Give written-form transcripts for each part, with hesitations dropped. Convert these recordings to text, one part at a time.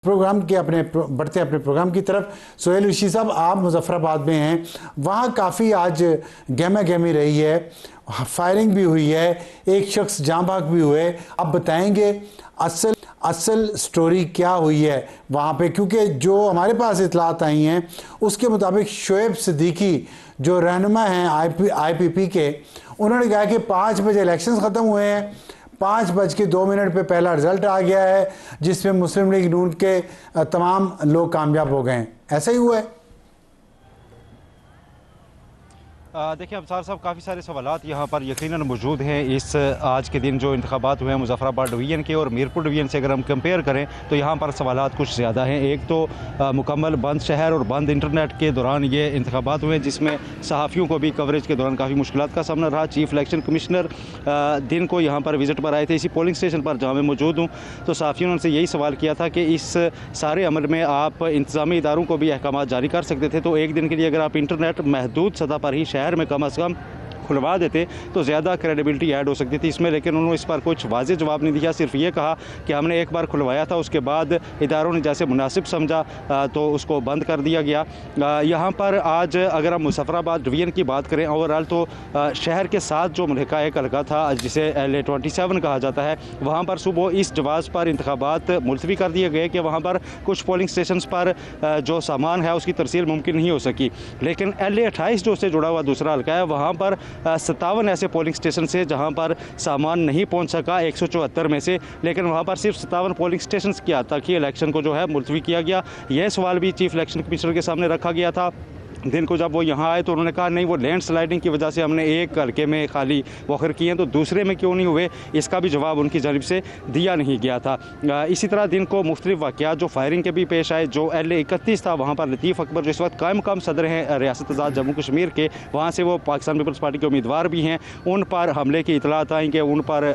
Programme के बढ़ते अपने प्रोग्राम की तरफ। सोहेल ऋषि साहब, आप मुजफ्फराबाद में हैं, वहाँ काफ़ी आज गहमा गहमी रही है, फायरिंग भी हुई है, एक शख्स जाँ भाग भी हुए। आप बताएंगे असल स्टोरी क्या हुई है वहाँ पे, क्योंकि जो हमारे पास इतलात आई हैं उसके मुताबिक शोएब सिद्दीकी जो रहनुमा हैं IPP के, उन्होंने कहा कि 5 बजे इलेक्शंस ख़त्म हुए हैं, 5:02 पे पहला रिजल्ट आ गया है जिसमें मुस्लिम लीग नून के तमाम लोग कामयाब हो गए हैं। ऐसा ही हुआ है? देखिए अबसार साहब, काफ़ी सारे सवालात यहाँ पर यकीनन मौजूद हैं। इस आज के दिन जो इंतखाबात हुए हैं मुजफ्फराबाद डिवीज़न के और मीरपुर डिवीज़न से अगर हम कंपेयर करें तो यहाँ पर सवालात कुछ ज़्यादा हैं। एक तो मुकम्मल बंद शहर और बंद इंटरनेट के दौरान ये इंतखाबात हुए, जिसमें सहाफ़ियों को भी कवरेज के दौरान काफ़ी मुश्किलात का सामना रहा। चीफ इलेक्शन कमिश्नर दिन को यहाँ पर विज़िट पर आए थे, इसी पोलिंग स्टेशन पर जहाँ मैं मौजूद हूँ, तो सहाफ़ियों ने उनसे यही सवाल किया था कि इस सारे अमल में आप इंतज़ामी इदारों को भी अहकाम जारी कर सकते थे, तो एक दिन के लिए अगर आप इंटरनेट महदूद सतह पर ही शहर में कम अज़ कम खुलवा देते तो ज़्यादा क्रेडिबिलिटी ऐड हो सकती थी इसमें। लेकिन उन्होंने इस पर कुछ वाज़ेह जवाब नहीं दिया, सिर्फ ये कहा कि हमने एक बार खुलवाया था, उसके बाद इदारों ने जैसे मुनासिब समझा तो उसको बंद कर दिया गया। यहाँ पर आज अगर हम मुजफ्फराबाद डिवीज़न की बात करें ओवरऑल, तो शहर के साथ जो मुल्का एक हल्का था जिसे LA-27 कहा जाता है, वहाँ पर सुबह इस जवाज़ पर इंतखाबात मुलतवी कर दिए गए कि वहाँ पर कुछ पोलिंग स्टेशन पर जो सामान है उसकी तरसील मुमकिन नहीं हो सकी। लेकिन LA-28 जो उससे जुड़ा हुआ दूसरा हल्का है, वहाँ पर 57 ऐसे पोलिंग स्टेशन से जहां पर सामान नहीं पहुंच सका 174 में से, लेकिन वहां पर सिर्फ 57 पोलिंग स्टेशन की हद तक ही इलेक्शन को जो है मुलतवी किया गया। यह सवाल भी चीफ इलेक्शन कमिश्नर के सामने रखा गया था। दिन को जब वो यहाँ आए तो उन्होंने कहा नहीं, वो लैंड स्लाइडिंग की वजह से हमने एक हल्के में खाली वॉकर किए हैं, तो दूसरे में क्यों नहीं हुए, इसका भी जवाब उनकी जानिब से दिया नहीं गया था। इसी तरह दिन को मुख्तलिफ वाक़यात जो फायरिंग के भी पेश आए। जो LA-31 था, वहाँ पर लतीफ़ अकबर जो इस वक्त कायम मकाम सदर हैं रियासत आज़ाद जम्मू कश्मीर के, वहाँ से वो पाकिस्तान पीपल्स पार्टी के उम्मीदवार भी हैं, उन पर हमले की इतलात आई कि उन पर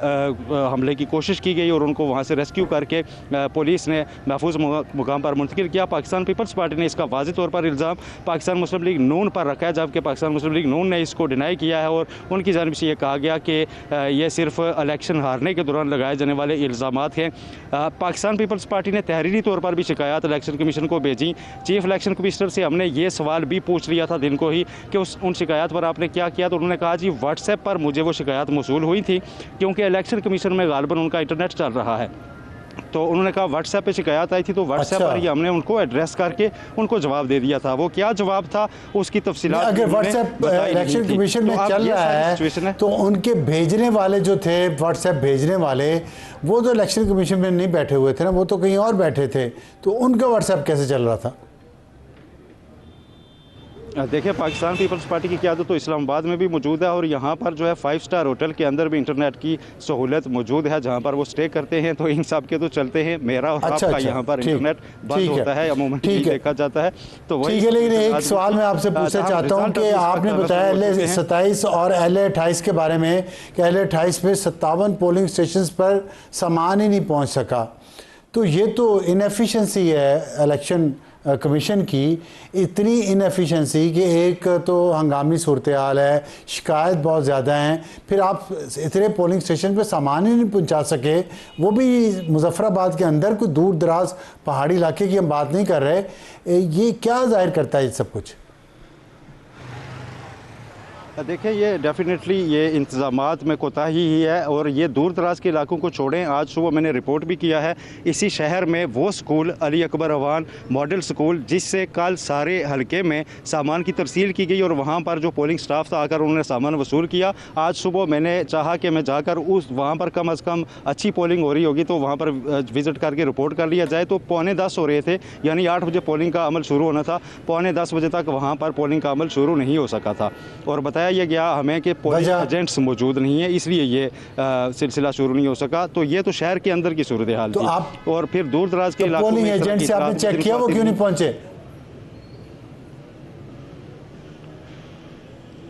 हमले की कोशिश की गई और उनको वहाँ से रेस्क्यू करके पुलिस ने महफूज मुकाम पर मुंतकिल किया। पाकिस्तान पीपल्स पार्टी ने इसका वाज़ेह तौर पर इल्ज़ाम पाकिस्तान मुस्लिम लीग नून पर रखा है, जबकि पाकिस्तान मुस्लिम लीग नून ने इसको डिनाई किया है और उनकी जानिब से ये कहा गया कि ये सिर्फ इलेक्शन हारने के दौरान लगाए जाने वाले इल्ज़ामात हैं। पाकिस्तान पीपल्स पार्टी ने तहरीरी तौर पर भी शिकायत इलेक्शन कमीशन को भेजी। चीफ इलेक्शन कमिश्नर से हमने ये सवाल भी पूछ लिया था दिन को ही कि उन शिकायत पर आपने क्या किया, तो उन्होंने कहा जी व्हाट्सएप पर मुझे वो शिकायत मौसूल हुई थी, क्योंकि इलेक्शन कमीशन में गालिबन उनका इंटरनेट चल रहा है, तो उन्होंने कहा व्हाट्सएप पे शिकायत आई थी, तो व्हाट्सएप पर ही हमने उनको एड्रेस करके उनको जवाब दे दिया था। वो क्या जवाब था उसकी तफसीलात अगर व्हाट्सएप इलेक्शन कमीशन में चल रहा है तो उनके भेजने वाले जो थे, व्हाट्सएप भेजने वाले, वो तो इलेक्शन कमीशन में नहीं बैठे हुए थे ना, वो तो कहीं और बैठे थे, तो उनका व्हाट्सएप कैसे चल रहा था? देखिए पाकिस्तान पीपल्स पार्टी की क़यादत तो इस्लामाबाद में भी मौजूद है और यहाँ पर जो है 5 स्टार होटल के अंदर भी इंटरनेट की सहूलत मौजूद है जहाँ पर वो स्टे करते हैं, तो इन सब के तो चलते हैं। मेरा और आपका यहाँ पर इंटरनेट बंद होता है, अमूमन देखा जाता है। तो ठीक है, लेकिन एक सवाल मैं आपसे पूछना चाहता हूँ कि आपने बताया LA-27 और LA-28 के बारे में कि LA-28 में 57 पोलिंग स्टेशन पर सामान ही नहीं पहुँच सका, तो ये तो इनएफिशिएंसी है इलेक्शन कमीशन की, इतनी इनएफिशिएंसी कि एक तो हंगामी सूरत हाल है, शिकायत बहुत ज़्यादा हैं, फिर आप इतने पोलिंग स्टेशन पे सामान ही नहीं पहुंचा सके, वो भी मुजफ्फराबाद के अंदर, कोई दूर दराज पहाड़ी इलाके की हम बात नहीं कर रहे। ये क्या जाहिर करता है ये सब कुछ? देखिए ये डेफिनेटली ये इंतज़ामात में कोताही ही है और ये दूर दराज के इलाकों को छोड़ें। आज सुबह मैंने रिपोर्ट भी किया है, इसी शहर में वो school Ali Akbar Awan model school जिससे कल सारे हलके में सामान की तरसील की गई और वहाँ पर जो पोलिंग स्टाफ था आकर उन्होंने सामान वसूल किया। आज सुबह मैंने चाहा कि मैं जाकर वहाँ पर कम अज़ कम अच्छी पोलिंग हो रही होगी तो वहाँ पर विज़िट करके रिपोर्ट कर लिया जाए, तो 9:45 हो रहे थे, यानी 8 बजे पोलिंग का अमल शुरू होना था, 9:45 बजे तक वहाँ पर पोलिंग का अमल शुरू नहीं हो सका था और बताया यह गया हमें कि पोलिंग एजेंट्स मौजूद नहीं है, इसलिए ये सिलसिला शुरू नहीं हो सका। तो ये तो शहर के अंदर की सूरत हाल थी। आप और फिर दूर दराज के इलाकों पोलिंग एजेंट से आपने चेक किया वो क्यों नहीं पहुंचे?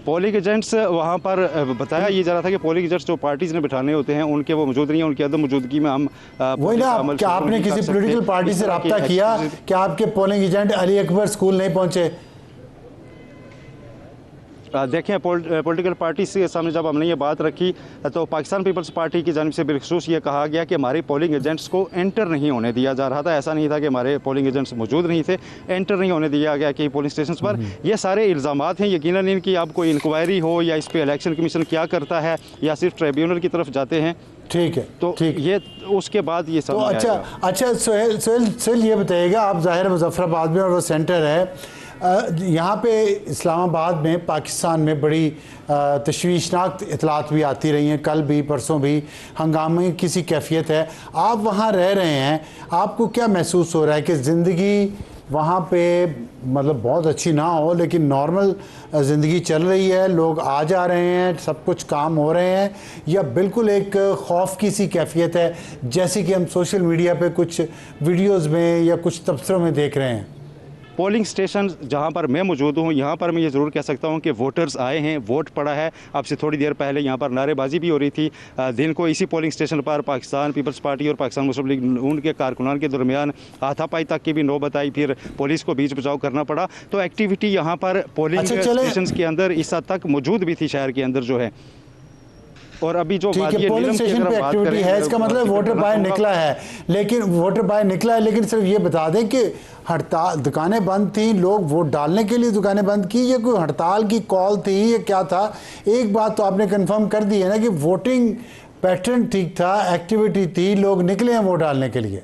पोलिंग एजेंट्स वहाँ पर बताया ये जा रहा था कि पोलिंग एजेंट्स जो पार्टीज ने बिठाने होते हैं उनके वो मौजूद नहीं है, उनकी अदम मौजूदगी में हम वही ना, क्या आपने किसी पॉलिटिकल पार्टी से रब्ता किया कि आपके polling agent Ali Akbar school नहीं पहुंचे? देखें पॉलिटिकल पार्टी के सामने जब हमने ये बात रखी तो पाकिस्तान पीपल्स पार्टी की जानिब से बिलखसूस ये कहा गया कि हमारे पोलिंग एजेंट्स को एंटर नहीं होने दिया जा रहा था। ऐसा नहीं था कि हमारे पोलिंग एजेंट्स मौजूद नहीं थे, एंटर नहीं होने दिया गया कि पोलिंग स्टेशन पर। ये सारे इल्ज़ामात हैं, यकीनन इनकी अब कोई इंक्वायरी हो या इस पर इलेक्शन कमीशन क्या करता है या सिर्फ ट्रिब्यूनल की तरफ जाते हैं। ठीक है, तो ठीक। ये उसके बाद ये सब तो अच्छा सोहेल ये बताइएगा, आप ज़ाहिर मुजफ्फराबाद में और वो सेंटर है यहाँ पे इस्लामाबाद में पाकिस्तान में बड़ी तशवीशनाक इतलात भी आती रही हैं, कल भी परसों भी हंगामे की सी कैफियत है। आप वहाँ रह रहे हैं, आपको क्या महसूस हो रहा है कि ज़िंदगी वहाँ पे मतलब बहुत अच्छी ना हो लेकिन नॉर्मल ज़िंदगी चल रही है, लोग आ जा रहे हैं, सब कुछ काम हो रहे हैं, या बिल्कुल एक खौफ की सी कैफियत है जैसे कि हम सोशल मीडिया पे कुछ वीडियोज़ में या कुछ तबसरों में देख रहे हैं? पोलिंग स्टेशन जहां पर मैं मौजूद हूं, यहां पर मैं ये ज़रूर कह सकता हूं कि वोटर्स आए हैं, वोट पड़ा है। अब से थोड़ी देर पहले यहां पर नारेबाजी भी हो रही थी। दिन को इसी पोलिंग स्टेशन पर पाकिस्तान पीपल्स पार्टी और पाकिस्तान मुस्लिम लीग नून के कारकुनान के दरमियान हाथापाई तक की भी नौबत आई, फिर पुलिस को बीच बचाव करना पड़ा। तो एक्टिविटी यहाँ पर पोलिंग स्टेशन के अंदर इस हद तक मौजूद भी थी शहर के अंदर जो है। और अभी जो पोलिंग स्टेशन पे एक्टिविटी है, इसका मतलब वोटर बाहर निकला है, लेकिन सिर्फ ये बता दें कि हड़ताल, दुकानें बंद थी, लोग वोट डालने के लिए दुकानें बंद की, ये कोई हड़ताल की कॉल थी, ये क्या था? एक बात तो आपने कंफर्म कर दी है ना कि वोटिंग पैटर्न ठीक था, एक्टिविटी थी, लोग निकले हैं वोट डालने के लिए।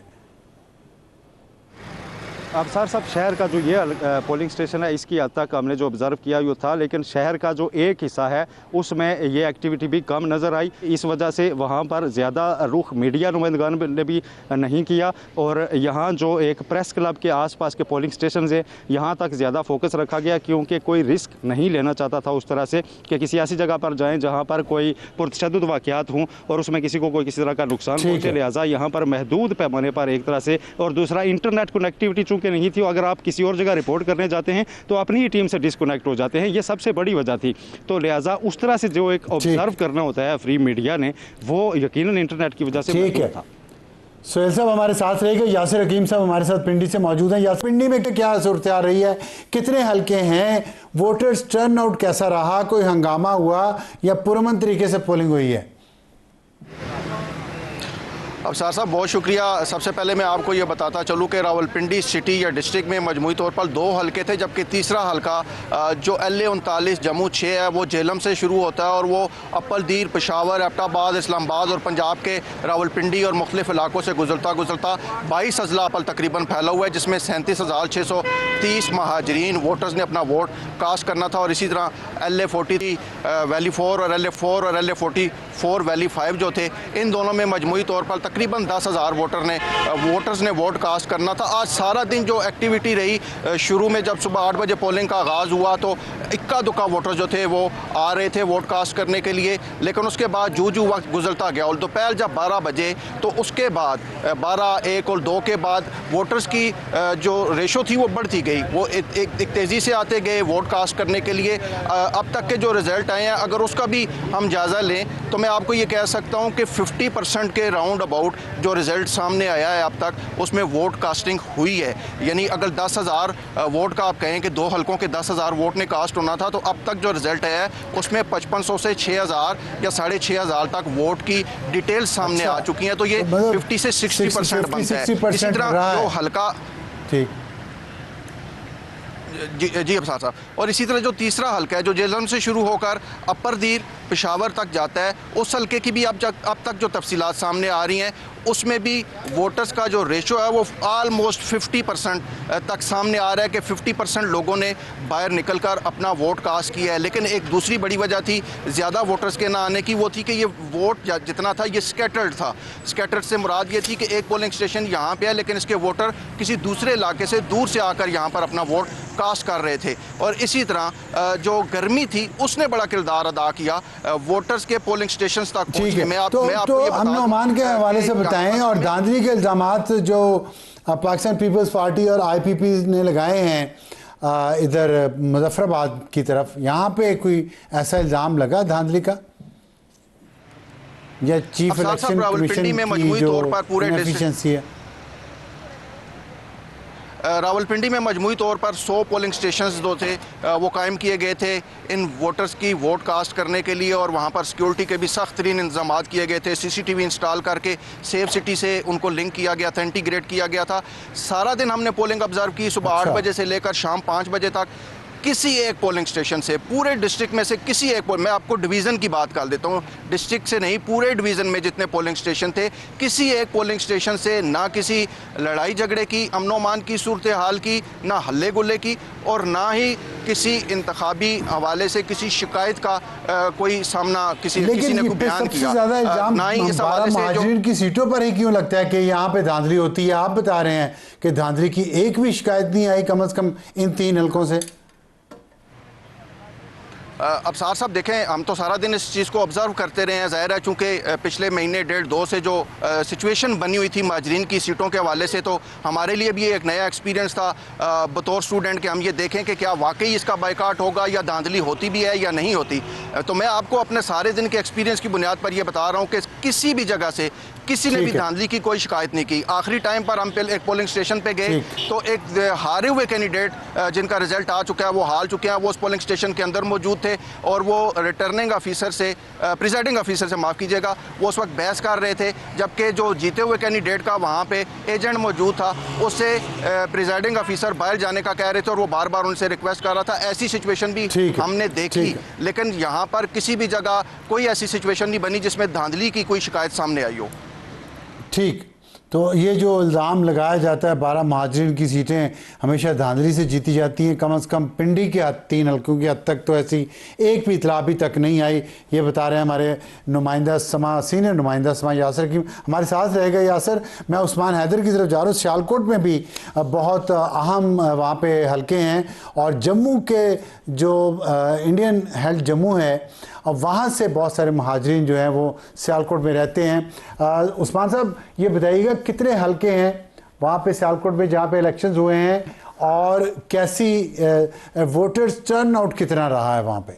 अब सर सब शहर का जो ये पोलिंग स्टेशन है इसकी हद तक हमने जो ऑब्ज़र्व किया वो था, लेकिन शहर का जो एक हिस्सा है उसमें ये एक्टिविटी भी कम नज़र आई। इस वजह से वहाँ पर ज़्यादा रुख मीडिया नुमाइंदगान ने भी नहीं किया, और यहाँ जो एक प्रेस क्लब के आसपास के पोलिंग स्टेशन है यहाँ तक ज़्यादा फोकस रखा गया, क्योंकि कोई रिस्क नहीं लेना चाहता था उस तरह से कि किसी ऐसी जगह पर जाएँ जहाँ पर कोई पुरतशद्दुद वाक़यात हों और उसमें किसी को कोई किसी तरह का नुकसान पहुँचे। लिहाजा यहाँ पर महदूद पैमाने पर एक तरह से, और दूसरा इंटरनेट कनेक्टिविटी के नहीं थी, अगर आप किसी और जगह रिपोर्ट करने जाते हैं तो अपनी ही टीम से डिस्कनेक्ट हो जाते हैं, ये सबसे बड़ी वजह थी। तो लिहाजा उस तरह से जो एक ऑब्जर्व करना होता है फ्री मीडिया ने, वो यकीनन इंटरनेट की वजह से ठीक है। सोहेल साहब हमारे साथ रहेंगे, यासिर हकीम साहब हमारे साथ पिंडी से मौजूद हैं। यासिर, पिंडी में क्या सूरत आ रही है, कितने हल्के हैं, वोटर्स टर्न आउट कैसा रहा, कोई हंगामा हुआ या पुरअमन तरीके से पोलिंग हुई है? अब साहब बहुत शुक्रिया। सबसे पहले मैं आपको ये बताता चलूँ कि रावलपिंडी सिटी या डिस्ट्रिक्ट में मजमूई तौर पर 2 हलके थे, जबकि तीसरा हलका जो LA39 जम्मू 6 है वो जेलम से शुरू होता है और वो अपलदीर, पेशावर, एबटाबाद, इस्लामाबाद और पंजाब के रावलपिंडी और मुख्तलिफ इलाकों से गुजरता 22 अजला अपल तकरीबन फैला हुआ है, जिसमें 37,630 महाजरीन वोटर्स ने अपना वोट कास्ट करना था। और इसी तरह LA40 वैली 4 और LA4 और LA44 वैली 5 जो थे, इन दोनों में मजमूई तौर पर तकरीबन 10,000 वोटर्स ने वोट कास्ट करना था। आज सारा दिन जो एक्टिविटी रही, शुरू में जब सुबह 8 बजे पोलिंग का आगाज़ हुआ तो इक्का दुक्का वोटर जो थे वो आ रहे थे वोट कास्ट करने के लिए, लेकिन उसके बाद जू वक्त गुजरता गया और दोपहर जब 12 बजे तो उसके बाद 12, 1 और 2 के बाद वोटर्स की जो रेशो थी वो बढ़ती गई, वो एक तेज़ी से आते गए वोट कास्ट करने के लिए। अब तक के जो रिज़ल्ट आए हैं अगर उसका भी हम जायज़ा लें तो मैं आपको ये कह सकता हूँ कि 50% के राउंड अबाउट जो रिज़ल्ट सामने आया है अब तक, उसमें वोट कास्टिंग हुई है। यानी अगर 10,000 वोट का आप कहें कि 2 हलकों के 10,000 वोट ने कास्ट होना था, तो अब तक जो रिज़ल्ट आया है उसमें 5500 से 6,000 या 6,500 तक वोट की डिटेल सामने आ चुकी हैं। तो ये 50 से 60% बनता है। इसी तरह जो हलका ठीक जी अब साहब, और इसी तरह जो तीसरा हल्का है जो जेलम से शुरू होकर अपरदीर, पेशावर तक जाता है, उस हल्के की भी अब तक जो तफसीलात सामने आ रही हैं उसमें भी वोटर्स का जो रेशो है वो आलमोस्ट 50% तक सामने आ रहा है कि 50% लोगों ने बाहर निकलकर अपना वोट कास्ट किया है। लेकिन एक दूसरी बड़ी वजह थी ज़्यादा वोटर्स के ना आने की, वो थी कि ये वोट जितना था ये स्कैटर्ड था। स्कैटर्ड से मुराद ये थी कि एक पोलिंग स्टेशन यहाँ पे है लेकिन इसके वोटर किसी दूसरे इलाके से दूर से आकर यहाँ पर अपना वोट कास्ट कर रहे थे। और इसी तरह जो गर्मी थी उसने बड़ा किरदार अदा किया वोटर्स के पोलिंग स्टेशन तक पहुँचने में। तो हम नुमान के हवाले से बताएं, और धांधली के इल्ज़ामात जो पाकिस्तान पीपल्स पार्टी और IPP ने लगाए हैं इधर मुजफ्फराबाद की तरफ, यहाँ पे कोई ऐसा इल्ज़ाम लगा धांधली का या चीफ इलेक्शन कमीशन की जो इनएफिशिएंसी है? रावलपिंडी में मजमूई तौर पर 100 पोलिंग स्टेशंस जो थे वो कायम किए गए थे इन वोटर्स की वोट कास्ट करने के लिए, और वहाँ पर सिक्योरिटी के भी सख्त तरीन इंतजाम किए गए थे। CCTV इंस्टॉल करके सेफ सिटी से उनको लिंक किया गया था, इंटीग्रेट किया गया था। सारा दिन हमने पोलिंग ऑब्जर्व की, सुबह 8 बजे से लेकर शाम 5 बजे तक। किसी एक पोलिंग स्टेशन से, पूरे डिस्ट्रिक्ट में से किसी एक, मैं आपको डिवीज़न की बात कर देता हूँ, डिस्ट्रिक्ट से नहीं, पूरे डिवीज़न में जितने पोलिंग स्टेशन थे, किसी एक पोलिंग स्टेशन से ना किसी लड़ाई झगड़े की, अमनो अमान की सूरत हाल की, ना हल्ले गुल्ले की, और ना ही किसी इंतखाबी हवाले से किसी शिकायत का कोई सामना किसी ने कोई बयान किया। ज्यादा इल्जाम ना ही इस हवाले से महाजरीन की सीटों पर ही क्यों लगता है कि यहाँ पे धांधली होती है? आप बता रहे हैं कि धांधली की एक भी शिकायत नहीं आई कम से कम इन 3 हलकों से। अबसार साहब देखें, हम तो सारा दिन इस चीज़ को ऑब्ज़र्व करते रहे हैं। ज़ाहिर है चूँकि पिछले महीने 1.5-2 से जो सिचुएशन बनी हुई थी माजरीन की सीटों के हवाले से, तो हमारे लिए भी एक नया एक्सपीरियंस था बतौर स्टूडेंट कि हम ये देखें कि क्या वाकई इसका बाइकाट होगा या धांधली होती भी है या नहीं होती। तो मैं आपको अपने सारे दिन के एक्सपीरियंस की बुनियाद पर यह बता रहा हूँ कि किसी भी जगह से किसी ने भी धांधली की कोई शिकायत नहीं की। आखिरी टाइम पर हम एक पोलिंग स्टेशन पे गए तो एक हारे हुए कैंडिडेट जिनका रिजल्ट आ चुका है, वो हार चुके हैं, वो उस पोलिंग स्टेशन के अंदर मौजूद थे, और वो रिटर्निंग ऑफिसर से, प्रिजाइडिंग ऑफिसर से माफ़ कीजिएगा, वो उस वक्त बहस कर रहे थे, जबकि जो जीते हुए कैंडिडेट का वहाँ पे एजेंट मौजूद था, उससे प्रिजाइडिंग ऑफिसर बाहर जाने का कह रहे थे और वो बार बार उनसे रिक्वेस्ट कर रहा था। ऐसी सिचुएशन भी हमने देखी, लेकिन यहाँ पर किसी भी जगह कोई ऐसी सिचुएशन नहीं बनी जिसमें धांधली की कोई शिकायत सामने आई हो। ठीक, तो ये जो इल्ज़ाम लगाया जाता है 12 महाजरीन की सीटें हमेशा धांधली से जीती जाती हैं, कम से कम पिंडी के 3 हल्कों की हद तक तो ऐसी एक भी इतला अभी तक नहीं आई, ये बता रहे हैं हमारे नुमाइंदा समा, सीनियर नुमाइंदा समा यासर की हमारे साथ रहेगा। यासर, मैं उस्मान हैदर की तरफ जा रहा हूँ। सियालकोट में भी बहुत अहम वहाँ पे हल्के हैं, और जम्मू के जो इंडियन हेल्थ जम्मू है, अब वहाँ से बहुत सारे महाजरीन जो हैं वो सियालकोट में रहते हैं। उस्मान साहब, ये बताइएगा कितने हल्के हैं वहाँ पे सियालकोट में जहाँ पे इलेक्शंस हुए हैं, और कैसी वोटर्स टर्न आउट कितना रहा है वहाँ पे?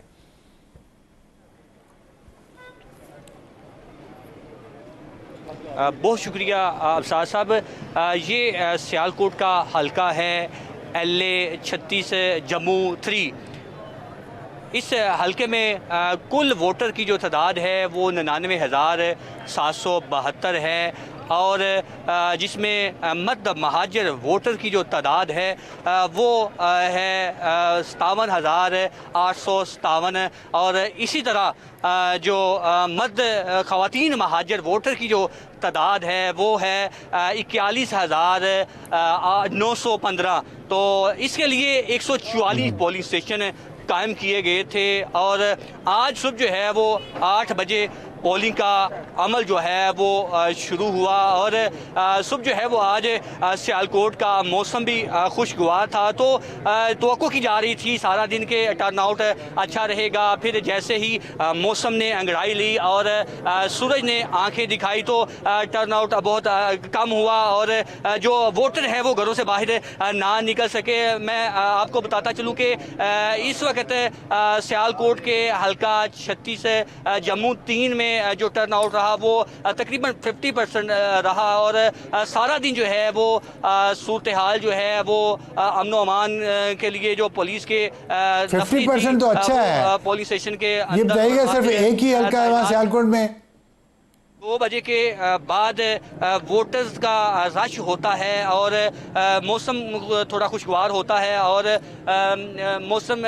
बहुत शुक्रिया अफसार साहब। ये सियालकोट का हल्का है, LA 36 जम्मू 3। इस हल्के में कुल वोटर की जो तादाद है वो 99,772 है, और जिसमें मर्द महाजर वोटर की जो तादाद है वो है 57,857, और इसी तरह जो मर्द ख़वातीन महाजर वोटर की जो तादाद है वो है 41,915। तो इसके लिए 144 पोलिंग स्टेशन कायम किए गए थे, और आज सुबह जो है वो 8 बजे पोलिंग का अमल जो है वो शुरू हुआ, और सुबह जो है वो आज सियालकोट का मौसम भी खुशगवार था। तो तवक्को की जा रही थी सारा दिन के टर्नआउट अच्छा रहेगा, फिर जैसे ही मौसम ने अंगड़ाई ली और सूरज ने आंखें दिखाई तो टर्नआउट बहुत कम हुआ, और जो वोटर है वो घरों से बाहर ना निकल सके। मैं आपको बताता चलूँ कि इस वक्त सियालकोट के हल्का 36 जम्मू 3 में जो टर्नआउट रहा वो तकरीबन 50% रहा, और सारा दिन जो है वो सूरत हाल जो है वो अमनो अमान के लिए जो पुलिस के 50% तो अच्छा है पुलिस स्टेशन के ये बताइएगा। सिर्फ एक ही हल्का है वहाँ सियालकोट में। 2 बजे के बाद वोटर्स का रश होता है, और मौसम थोड़ा खुशगवार होता है, और मौसम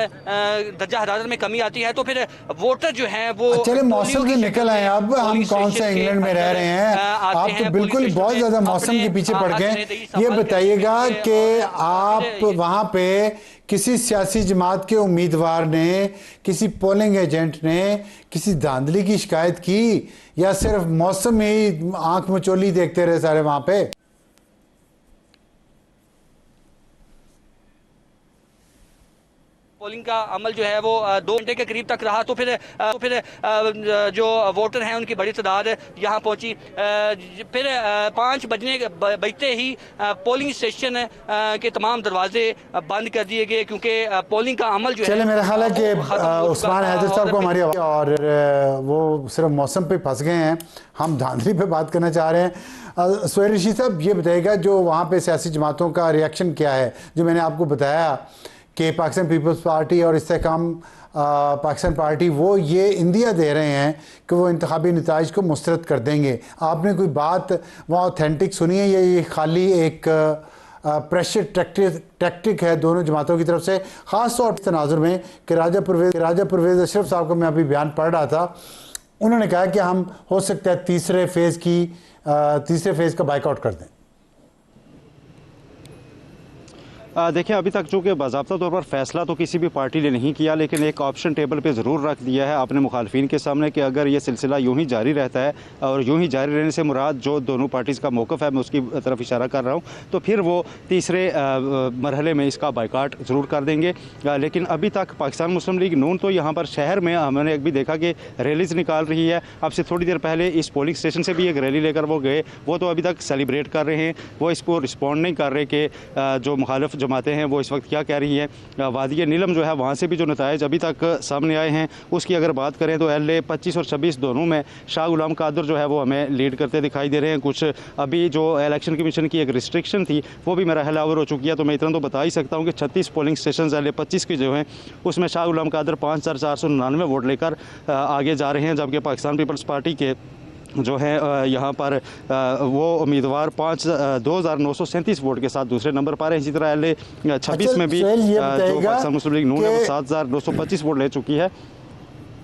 दर्जा हरारत में कमी आती है, तो फिर वोटर जो हैं वो चले मौसम से निकल आए। अब हम कौन सा इंग्लैंड में रह रहे हैं, आप तो बिल्कुल बहुत ज़्यादा मौसम के पीछे पड़ गए। ये बताइएगा कि आप वहाँ पे किसी सियासी जमात के उम्मीदवार ने, किसी पोलिंग एजेंट ने किसी धांधली की शिकायत की, या सिर्फ मौसम ही आंख मचोली देखते रहे सारे वहां पे? पोलिंग का अमल जो है वो 2 घंटे के करीब तक रहा, तो फिर जो वोटर हैं उनकी बड़ी तादाद यहाँ पहुँची। फिर 5 बजते ही पोलिंग स्टेशन के तमाम दरवाजे बंद कर दिए गए, क्योंकि पोलिंग का अमल जो है, चले मेरा ख्याल है कि उस्मान हैदर साहब को हमारी और वो सिर्फ मौसम पे फंस गए हैं, हम धांधली पे बात करना चाह रहे हैं। सोहेल रशीद साहब ये बताइएगा जो वहाँ पे सियासी जमातों का रिएक्शन क्या है, जो मैंने आपको बताया कि पाकिस्तान पीपल्स पार्टी और इस्तेहकाम पाकिस्तान पार्टी वो ये इंदिया दे रहे हैं कि वो इंतखाबी नताइज को मुस्तरद कर देंगे। आपने कोई बात वहाँ ऑथेंटिक सुनी है या ये खाली एक प्रेशर टैक्टिक है दोनों जमातों की तरफ से, ख़ास तौर पर तनाजुर में कि राजा परवेज़ अशरफ साहब को मैं अभी बयान पढ़ रहा था, उन्होंने कहा कि हम हो सकता है तीसरे फेज़ का बाइकआउट कर दें। देखिए अभी तक चूँकि बाज़ाब्ता तौर पर फैसला तो किसी भी पार्टी ने नहीं किया, लेकिन एक ऑप्शन टेबल पे ज़रूर रख दिया है अपने मुखालफिन के सामने कि अगर ये सिलसिला यूँ ही जारी रहता है, और यूँ ही जारी रहने से मुराद जो दोनों पार्टीज़ का मौक़िफ़ है मैं उसकी तरफ इशारा कर रहा हूँ, तो फिर वो तीसरे मरहले में इसका बाइकाट ज़रूर कर देंगे। लेकिन अभी तक पाकिस्तान मुस्लिम लीग नून तो यहाँ पर शहर में हमने एक भी देखा कि रैलीज़ निकाल रही है। अब से थोड़ी देर पहले इस पोलिंग स्टेशन से भी एक रैली लेकर वो गए, वो तो अभी तक सेलिब्रेट कर रहे हैं, वो इसको रिस्पॉन्ड नहीं कर रहे कि जो मुखालिफ जमातें हैं वो इस वक्त क्या कह रही है। वादी नीलम जो है वहाँ से भी जो नताइज अभी तक सामने आए हैं उसकी अगर बात करें तो LA 25 और 26 दोनों में शाह गुलाम कादर जो है वो हमें लीड करते दिखाई दे रहे हैं। कुछ अभी जो इलेक्शन कमीशन की एक रिस्ट्रिक्शन थी वो भी मेरा ख्याल ओवर हो चुकी है, तो मैं इतना तो बता ही सकता हूँ कि 36 पोलिंग स्टेशन LA 25 के जो हैं उसमें शाह गुलाम कादर 5,499 वोट लेकर आगे जा रहे हैं, जबकि पाकिस्तान पीपल्स पार्टी के जो है यहाँ पर वो उम्मीदवार 2,937 वोट के साथ दूसरे नंबर पर है। इसी तरह LA 26 में भी जो पाकिस्तान मुस्लिम लीग नून है वो 7,925 वोट ले चुकी है।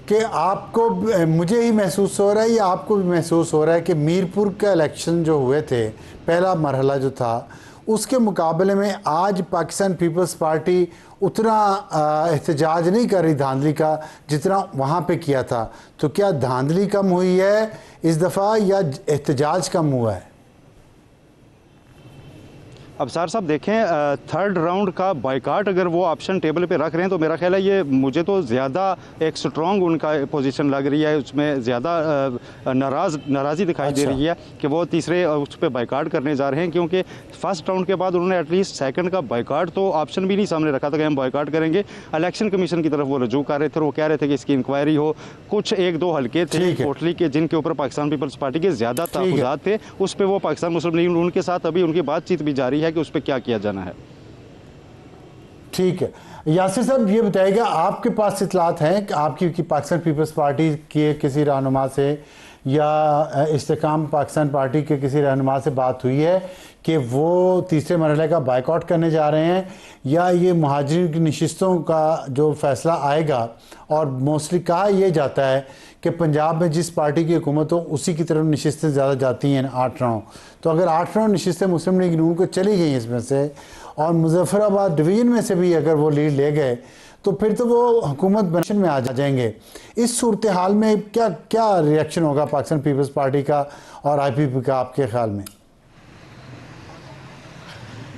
कि आपको, मुझे ही महसूस हो रहा है या आपको भी महसूस हो रहा है कि मीरपुर का इलेक्शन जो हुए थे, पहला मरहला जो था, उसके मुकाबले में आज पाकिस्तान पीपल्स पार्टी उतना एहतजाज नहीं कर रही धांधली का जितना वहाँ पे किया था। तो क्या धांधली कम हुई है इस दफ़ा या एहतजाज कम हुआ है? अब सर साहब देखें, थर्ड राउंड का बाइकाट अगर वो ऑप्शन टेबल पे रख रहे हैं तो मेरा ख्याल है ये मुझे तो ज़्यादा एक स्ट्रॉन्ग उनका पोजीशन लग रही है, उसमें ज़्यादा नाराज़ी दिखाई दे रही है कि वो तीसरे उस पर बाइकाट करने जा रहे हैं, क्योंकि फर्स्ट राउंड के बाद उन्होंने एटलीस्ट सेकंड का बाइकाट तो ऑप्शन भी नहीं सामने रखा था कि हम बाइकाट करेंगे। इलेक्शन कमीशन की तरफ वो रजू कर रहे थे, वो कह रहे थे कि इसकी इंक्वायरी हो। कुछ 1-2 हल्के थे कोटली के जिनके ऊपर पाकिस्तान पीपल्स पार्टी के ज़्यादा तहफ़्फ़ुज़ात थे, उस पर वो पाकिस्तान मुस्लिम लीग नून के साथ अभी उनकी बातचीत भी जारी है कि उस पर क्या किया जाना है। ठीक है, यासिर साहब ये बताइएगा, आपके पास इतलात हैं कि आपकी कि पाकिस्तान पीपल्स पार्टी के किसी रहनुमा से या इस्तेहकाम पाकिस्तान पार्टी के किसी रहनुमा से बात हुई है कि वो तीसरे मरहले का बाइकआउट करने जा रहे हैं, या ये मुहाजिरीन की नशिस्तों का जो फैसला आएगा, और मोस्टली कहा यह जाता है कि पंजाब में जिस पार्टी की हुकूमत हो उसी की तरफ नशिस्तें ज़्यादा जाती हैं 8-9, तो अगर 8-9 नशिस्तें मुस्लिम लीग नून को चली गई इसमें से और मुजफ्फराबाद डिवीज़न में से भी अगर वो लीड ले गए तो फिर तो वो हुकूमत बनने में आ जाएंगे। इस सूरत हाल में क्या क्या रिएक्शन होगा पाकिस्तान पीपल्स पार्टी का और IPP का आपके ख्याल में?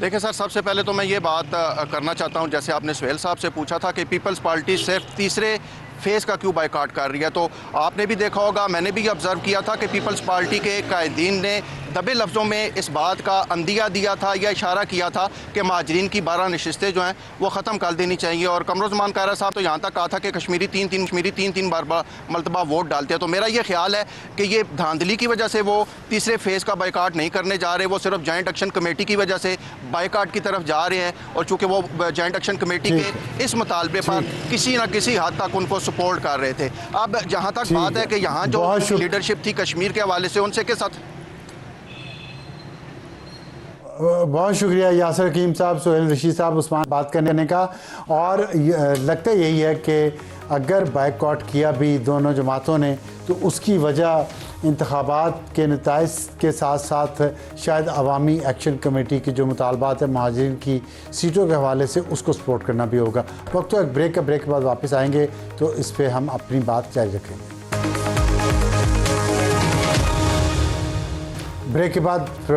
देखिए सर, सबसे पहले तो मैं ये बात करना चाहता हूँ, जैसे आपने सुहेल साहब से पूछा था कि पीपल्स पार्टी सिर्फ तीसरे फेज़ का क्यों बाइकाट कर रही है, तो आपने भी देखा होगा, मैंने भी ऑब्ज़र्व किया था कि पीपल्स पार्टी के कायदीन ने दबे लफ्ज़ों में इस बात का अंदिया दिया था या इशारा किया था कि महाजरीन की 12 नशिस्तें जो हैं वो ख़त्म कर देनी चाहिए। और कमरुज़्ज़मान कायरा साहब तो यहाँ तक कहा था कि कश्मीरी तीन बार मरतबा वोट डालते हैं। तो मेरा ये ख्याल है कि ये धांधली की वजह से वो तीसरे फेज़ का बाइकाट नहीं करने जा रहे, वो सिर्फ जॉइंट एक्शन कमेटी की वजह से बाइकाट की तरफ जा रहे हैं। और चूँकि वो जॉइंट एक्शन कमेटी के इस मुतालबे पर किसी न किसी हद तक उनको सपोर्ट कर रहे थे। अब जहाँ तक बात है कि यहाँ जो लीडरशिप थी कश्मीर के हवाले से, उनसे के साथ बहुत शुक्रिया यासिर हकीम साहब, सोहेल रशीद साहब, उस्मान बात करने का। और लगता यही है कि अगर बाइकआउट किया भी दोनों जमातों ने तो उसकी वजह इंतखाबात के नताइज के साथ साथ शायद अवामी एक्शन कमेटी की जो मुतालबात है महाजिरीन की सीटों के हवाले से उसको सपोर्ट करना भी होगा। वक्त तो एक ब्रेक के बाद वापस आएंगे तो इस पर हम अपनी बात जारी रखेंगे। ब्रेक के बाद